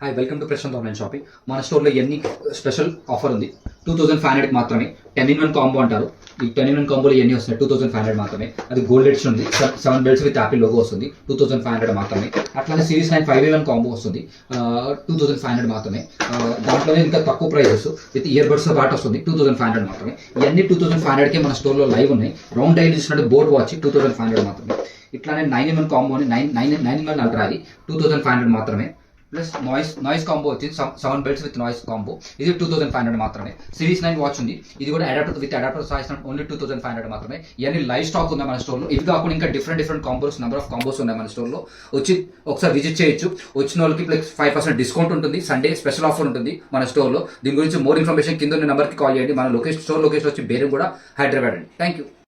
Hi welcome to Prashanth online shopping. మన స్టోర్లో ఎన్ని స్పెషల్ ఆఫర్ ఉంది. 2500 మాత్రమే 10-in-1 కాంబో అంటారు. ఈ 10-in-1 కాంబోలో ఎన్ని వస్తున్నాయి 2500 మాత్రమే. అది గోల్డ్ ఎడిషన్ ఉంది, 7 బెల్ట్స్ విత్ యాపిల్ లోగో వస్తుంది 2500 మాత్రమే. అట్లానే సిరీస్ 9 5-in-1 కాంబో వస్తుంది 2500 మాత్రమే. దాంట్లోనే ఇంకా తక్కువ ప్రైజెస్ విత్ ఇయర్ బడ్స్తో పాటు వస్తుంది 2500 మాత్రమే. ఇవన్నీ 2500కే మన స్టోర్లో లైవ్ ఉన్నాయి. రౌండ్ డైల్ చూసినట్టు బోర్డ్ వాచ్ 2500 మాత్రమే. ఇట్లానే 9-in-1 కాంబో అని 9-in-1 అల్ట్రా అది 2500 మాత్రమే. ప్లస్ నాయిస్ కాంబో వచ్చింది 7 బెల్ట్స్ విత్ నాయిస్ కాంబో, ఇది 2500 మాత్రమే. సిరీస్ 9 వాచ్ ఉంది, ఇది కూడా అడాప్టర్ విత్ అడాప్టర్ సాయిస్ ఓన్లీ 2500 మాత్రమే. ఇవన్నీ లైవ్ స్టాక్ ఉన్నాయి మన స్టోర్లో. ఇవి కాకుండా ఇంకా different combos, number of combos ఉన్నాయి మన స్టోర్లో. వచ్చి ఒకసారి విజిట్ చేయొచ్చు. వచ్చిన వాళ్ళకి ప్లస్ 5% డిస్కౌంట్ ఉంటుంది. సండే స్పెషల్ ఆఫర్ ఉంటుంది మన స్టోర్లో. దీని గురించి మోర్ ఇన్ఫర్మేషన్ కింద ఉన్న నెంబర్కి కాల్ చేయండి. మన స్టోర్ లొకేషన్ వచ్చి బేరుగూడ, హైదరాబాద్ అండి. Thank you.